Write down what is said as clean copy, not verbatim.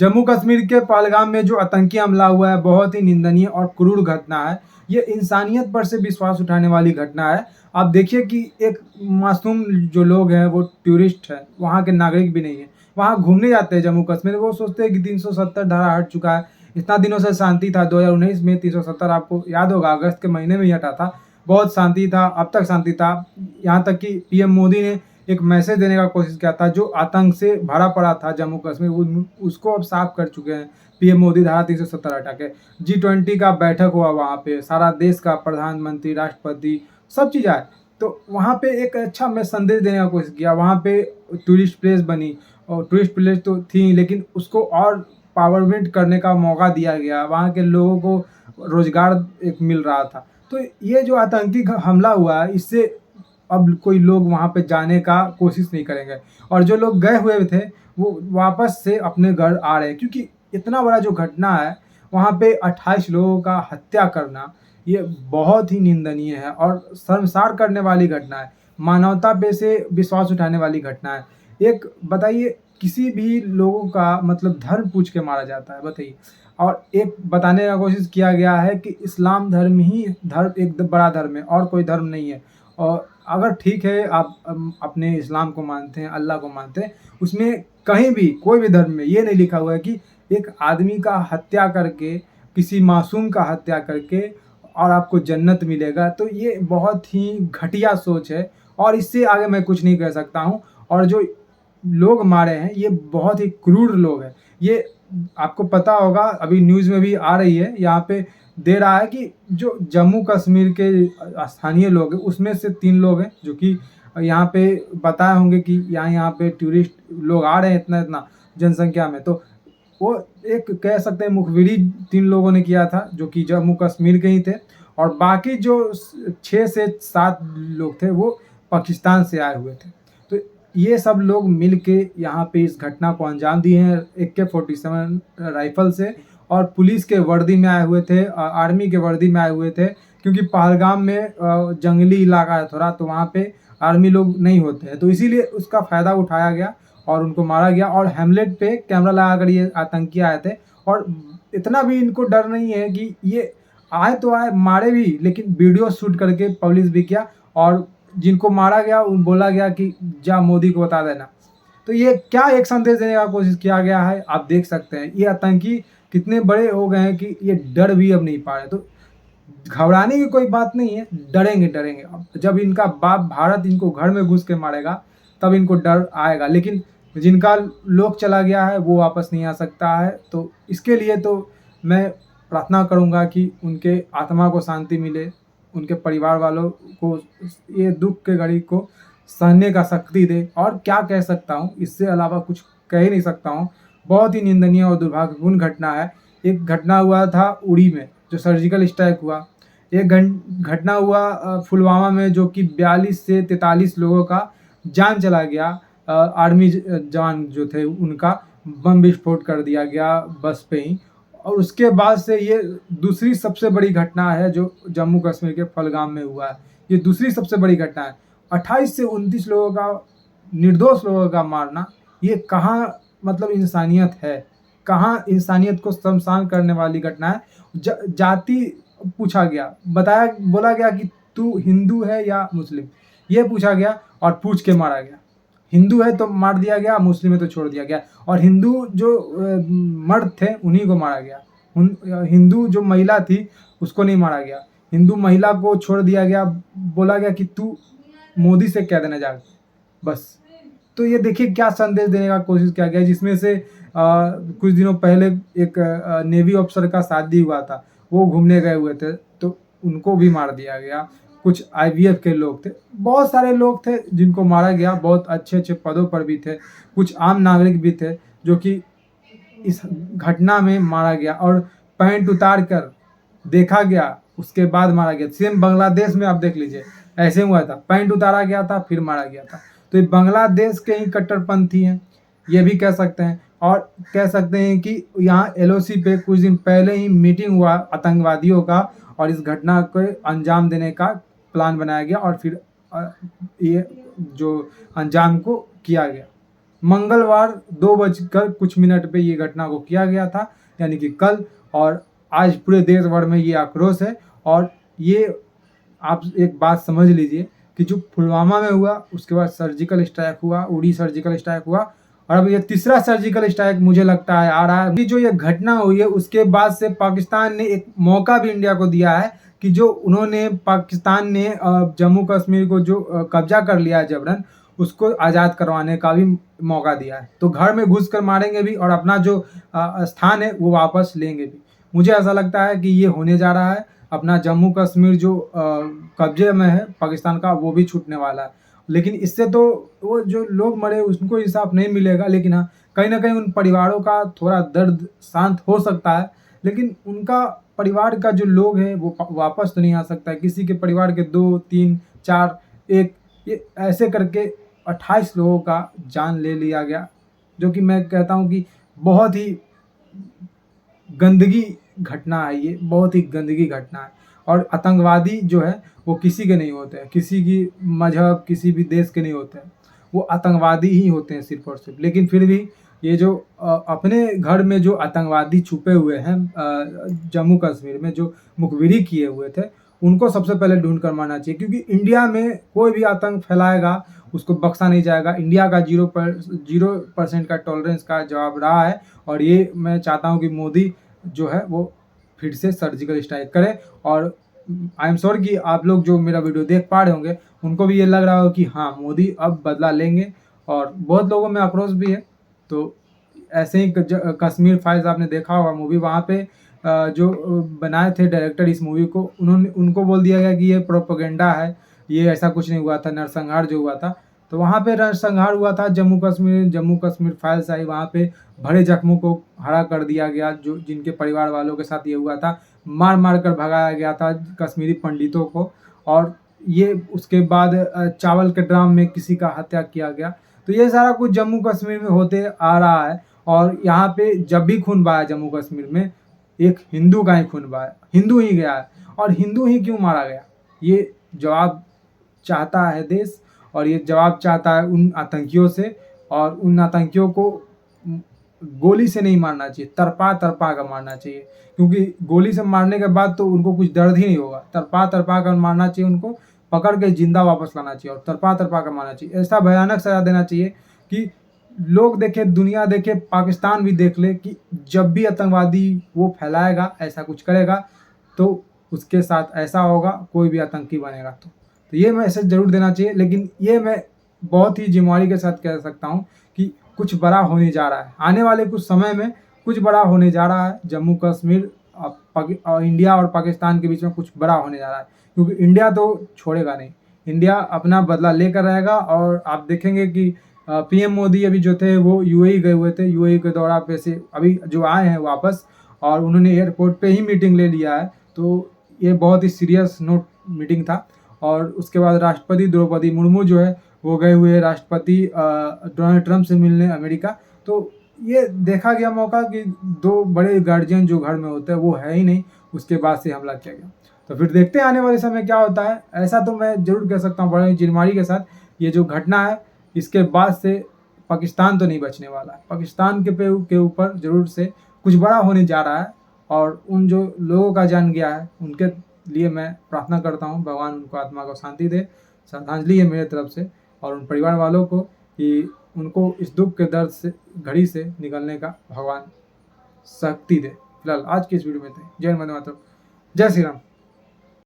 जम्मू कश्मीर के पहलगाम में जो आतंकी हमला हुआ है, बहुत ही निंदनीय और क्रूर घटना है। ये इंसानियत पर से विश्वास उठाने वाली घटना है। आप देखिए कि एक मासूम जो लोग हैं, वो टूरिस्ट हैं, वहाँ के नागरिक भी नहीं हैं। वहाँ घूमने जाते हैं जम्मू कश्मीर, वो सोचते हैं कि 370 धारा हट चुका है। इतना दिनों से शांति था, 2019 में 370 आपको याद होगा अगस्त के महीने में ही हटा था। बहुत शांति था, अब तक शांति था। यहाँ तक कि पीएम मोदी ने एक मैसेज देने का कोशिश किया था, जो आतंक से भरा पड़ा था जम्मू कश्मीर, उसको अब साफ कर चुके हैं पीएम मोदी धारा 370 हटा के। G20 का बैठक हुआ वहाँ पे, सारा देश का प्रधानमंत्री, राष्ट्रपति, सब चीज़ आए। तो वहाँ पे एक अच्छा मैं संदेश देने का कोशिश किया। वहाँ पे टूरिस्ट प्लेस बनी, और टूरिस्ट प्लेस तो थी, लेकिन उसको और पावरमेंट करने का मौका दिया गया। वहाँ के लोगों को रोजगार एक मिल रहा था। तो ये जो आतंकी हमला हुआ है, इससे अब कोई लोग वहाँ पे जाने का कोशिश नहीं करेंगे, और जो लोग गए हुए थे वो वापस से अपने घर आ रहे हैं, क्योंकि इतना बड़ा जो घटना है, वहाँ पे 28 लोगों का हत्या करना, ये बहुत ही निंदनीय है और शर्मसार करने वाली घटना है। मानवता पे से विश्वास उठाने वाली घटना है। एक बताइए, किसी भी लोगों का मतलब धर्म पूछ के मारा जाता है, बताइए। और एक बताने का कोशिश किया गया है कि इस्लाम धर्म ही धर्म एक बड़ा धर्म है, और कोई धर्म नहीं है। और अगर ठीक है, आप अपने इस्लाम को मानते हैं, अल्लाह को मानते हैं, उसमें कहीं भी कोई भी धर्म में ये नहीं लिखा हुआ है कि एक आदमी का हत्या करके, किसी मासूम का हत्या करके और आपको जन्नत मिलेगा। तो ये बहुत ही घटिया सोच है, और इससे आगे मैं कुछ नहीं कह सकता हूँ। और जो लोग मारे हैं, ये बहुत ही क्रूर लोग हैं। ये आपको पता होगा, अभी न्यूज़ में भी आ रही है, यहाँ पे दे रहा है कि जो जम्मू कश्मीर के स्थानीय लोग हैं, उसमें से 3 लोग हैं जो कि यहाँ पे बताए होंगे कि यहाँ पे टूरिस्ट लोग आ रहे हैं इतना-इतना जनसंख्या में। तो वो एक कह सकते हैं मुखबिरी 3 लोगों ने किया था, जो कि जम्मू कश्मीर के ही थे, और बाकी जो 6 से 7 लोग थे, वो पाकिस्तान से आए हुए थे। तो ये सब लोग मिल के यहाँ पे इस घटना को अंजाम दिए हैं, AK-47 राइफल से, और पुलिस के वर्दी में आए हुए थे, आर्मी के वर्दी में आए हुए थे, क्योंकि पहलगाम में जंगली इलाका है थोड़ा, तो वहाँ पे आर्मी लोग नहीं होते हैं, तो इसीलिए उसका फ़ायदा उठाया गया और उनको मारा गया। और हैमलेट पे कैमरा लगाकर ये आतंकी आए थे, और इतना भी इनको डर नहीं है कि ये आए तो आए, मारे भी, लेकिन वीडियो शूट करके पब्लिश भी किया, और जिनको मारा गया उन बोला गया कि जा मोदी को बता देना। तो ये क्या एक संदेश देने का कोशिश किया गया है, आप देख सकते हैं। ये आतंकी कितने बड़े हो गए हैं कि ये डर भी अब नहीं पा रहे। तो घबराने की कोई बात नहीं है, डरेंगे डरेंगे। अब जब इनका बाप भारत इनको घर में घुस के मारेगा, तब इनको डर आएगा। लेकिन जिनका लोक चला गया है, वो वापस नहीं आ सकता है। तो इसके लिए तो मैं प्रार्थना करूँगा कि उनके आत्मा को शांति मिले, उनके परिवार वालों को ये दुःख के घड़ी को सहने का शक्ति दे। और क्या कह सकता हूँ, इससे अलावा कुछ कह ही नहीं सकता हूँ। बहुत ही निंदनीय और दुर्भाग्यपूर्ण घटना है। एक घटना हुआ था उड़ी में, जो सर्जिकल स्ट्राइक हुआ। एक घटना हुआ पुलवामा में, जो कि 42 से 43 लोगों का जान चला गया। आर्मी जवान जो थे, उनका बम विस्फोट कर दिया गया बस पे ही। और उसके बाद से ये दूसरी सबसे बड़ी घटना है जो जम्मू कश्मीर के पहलगाम में हुआ है। ये दूसरी सबसे बड़ी घटना है। 28 से 29 लोगों का, निर्दोष लोगों का मारना, ये कहाँ मतलब इंसानियत है? कहाँ इंसानियत को शर्मसार करने वाली घटना है। जाति पूछा गया, बोला गया कि तू हिंदू है या मुस्लिम, ये पूछा गया और पूछ के मारा गया। हिंदू है तो मार दिया गया, मुस्लिम है तो छोड़ दिया गया। और हिंदू जो मर्द थे, उन्हीं को मारा गया। हिंदू जो महिला थी, उसको नहीं मारा गया। हिंदू महिला को छोड़ दिया गया, बोला गया कि तू मोदी से कह देना जा, बस। तो ये देखिए क्या संदेश देने का कोशिश किया गया, जिसमें से कुछ दिनों पहले एक नेवी ऑफिसर का शादी हुआ था, वो घूमने गए हुए थे, तो उनको भी मार दिया गया। कुछ IVF के लोग थे, बहुत सारे लोग थे जिनको मारा गया। बहुत अच्छे-अच्छे पदों पर भी थे, कुछ आम नागरिक भी थे, जो कि इस घटना में मारा गया। और पैंट उतार कर देखा गया, उसके बाद मारा गया। सेम बांग्लादेश में आप देख लीजिए, ऐसे हुआ था, पैंट उतारा गया था, फिर मारा गया था। तो ये बांग्लादेश के ही कट्टरपंथी हैं, ये भी कह सकते हैं। और कह सकते हैं कि यहाँ LOC पे कुछ दिन पहले ही मीटिंग हुआ आतंकवादियों का, और इस घटना को अंजाम देने का प्लान बनाया गया, और फिर ये जो अंजाम को किया गया। मंगलवार 2 बजकर कुछ मिनट पे ये घटना को किया गया था, यानी कि कल। और आज पूरे देश भर में ये आक्रोश है। और ये आप एक बात समझ लीजिए कि जो पुलवामा में हुआ, उसके बाद सर्जिकल स्ट्राइक हुआ, उड़ी सर्जिकल स्ट्राइक हुआ, और अब ये तीसरा सर्जिकल स्ट्राइक मुझे लगता है आ रहा है। कि जो ये घटना हुई है उसके बाद से पाकिस्तान ने एक मौका भी इंडिया को दिया है कि जो उन्होंने पाकिस्तान ने जम्मू कश्मीर को जो कब्जा कर लिया है जबरन, उसको आज़ाद करवाने का भी मौका दिया है। तो घर में घुस कर मारेंगे भी और अपना जो स्थान है वो वापस लेंगे भी। मुझे ऐसा लगता है कि ये होने जा रहा है। अपना जम्मू कश्मीर जो कब्जे में है पाकिस्तान का, वो भी छूटने वाला है। लेकिन इससे तो वो जो लोग मरे उनको इंसाफ नहीं मिलेगा, लेकिन हाँ, कहीं ना कहीं उन परिवारों का थोड़ा दर्द शांत हो सकता है। लेकिन उनका परिवार का जो लोग हैं वो वापस तो नहीं आ सकता है। किसी के परिवार के 2, 3, 4, 1, ये ऐसे करके 28 लोगों का जान ले लिया गया, जो कि मैं कहता हूँ कि बहुत ही गंदगी घटना है। ये बहुत ही गंदगी घटना है। और आतंकवादी जो है वो किसी के नहीं होते हैं, किसी की मजहब, किसी भी देश के नहीं होते हैं, वो आतंकवादी ही होते हैं सिर्फ और सिर्फ। लेकिन फिर भी ये जो अपने घर में जो आतंकवादी छुपे हुए हैं, जम्मू कश्मीर में जो मुखबिरी किए हुए थे, उनको सबसे पहले ढूंढ कर मारना चाहिए। क्योंकि इंडिया में कोई भी आतंक फैलाएगा उसको बख्शा नहीं जाएगा। इंडिया का 0% का टॉलरेंस का जवाब रहा है। और ये मैं चाहता हूँ कि मोदी जो है वो फिर से सर्जिकल स्ट्राइक करे। और आई एम श्योर कि आप लोग जो मेरा वीडियो देख पा रहे होंगे उनको भी ये लग रहा हो कि हाँ, मोदी अब बदला लेंगे। और बहुत लोगों में आक्रोश भी है। तो ऐसे ही कश्मीर फाइल्स आपने देखा होगा मूवी, वहाँ पे जो बनाए थे डायरेक्टर इस मूवी को, उनको बोल दिया गया कि ये प्रोपेगेंडा है, ये ऐसा कुछ नहीं हुआ था, नरसंहार जो हुआ था। तो वहाँ पे नरसंहार हुआ था जम्मू कश्मीर फाइल्स आई, वहाँ पे भरे जख्मों को हरा कर दिया गया, जो जिनके परिवार वालों के साथ ये हुआ था। मार मार कर भगाया गया था कश्मीरी पंडितों को। और ये उसके बाद चावल के ड्राम में किसी का हत्या किया गया। तो ये सारा कुछ जम्मू कश्मीर में होते आ रहा है। और यहाँ पे जब भी खून बहाया जम्मू कश्मीर में, एक हिंदू का ही खून बहाया, हिंदू ही गया है। और हिंदू ही क्यों मारा गया, ये जवाब चाहता है देश। और ये जवाब चाहता है उन आतंकियों से। और उन आतंकियों को गोली से नहीं मारना चाहिए, तरपा तरपा कर मारना चाहिए। क्योंकि गोली से मारने के बाद तो उनको कुछ दर्द ही नहीं होगा। तरपा तरपा कर मारना चाहिए, उनको पकड़ के जिंदा वापस लाना चाहिए और तरपा तरपा कर मारना चाहिए। ऐसा भयानक सजा देना चाहिए कि लोग देखे, दुनिया देखे, पाकिस्तान भी देख ले कि जब भी आतंकवादी वो फैलाएगा, ऐसा कुछ करेगा, तो उसके साथ ऐसा होगा, कोई भी आतंकी बनेगा तो ये मैसेज जरूर देना चाहिए। लेकिन ये मैं बहुत ही जिम्मेवारी के साथ कह सकता हूँ कि कुछ बड़ा होने जा रहा है। आने वाले कुछ समय में कुछ बड़ा होने जा रहा है। जम्मू कश्मीर और इंडिया और पाकिस्तान के बीच में कुछ बड़ा होने जा रहा है। क्योंकि इंडिया तो छोड़ेगा नहीं, इंडिया अपना बदला लेकर रहेगा। और आप देखेंगे कि पीएम मोदी अभी जो थे वो यूएई गए हुए थे, यूएई के दौरा पे से अभी जो आए हैं वापस, और उन्होंने एयरपोर्ट पे ही मीटिंग ले लिया है। तो ये बहुत ही सीरियस नोट मीटिंग था। और उसके बाद राष्ट्रपति द्रौपदी मुर्मू जो है वो गए हुए राष्ट्रपति डोनाल्ड ट्रंप से मिलने अमेरिका। तो ये देखा गया मौका कि 2 बड़े गार्जियन जो घर में होते हैं वो है ही नहीं, उसके बाद से हमला किया गया। तो फिर देखते हैं आने वाले समय क्या होता है। ऐसा तो मैं जरूर कह सकता हूँ बड़े जिम्मेवारी के साथ, ये जो घटना है इसके बाद से पाकिस्तान तो नहीं बचने वाला है। पाकिस्तान के ऊपर जरूर से कुछ बड़ा होने जा रहा है। और उन जो लोगों का जान गया है उनके लिए मैं प्रार्थना करता हूँ, भगवान उनको आत्मा को शांति दे। श्रद्धांजलि है मेरे तरफ से। और उन परिवार वालों को कि उनको इस दुख के दर्द से, घड़ी से निकलने का भगवान शक्ति दे। फिलहाल आज की इस वीडियो में थे। जय हिंद, वंदे मातरम, जय श्री राम।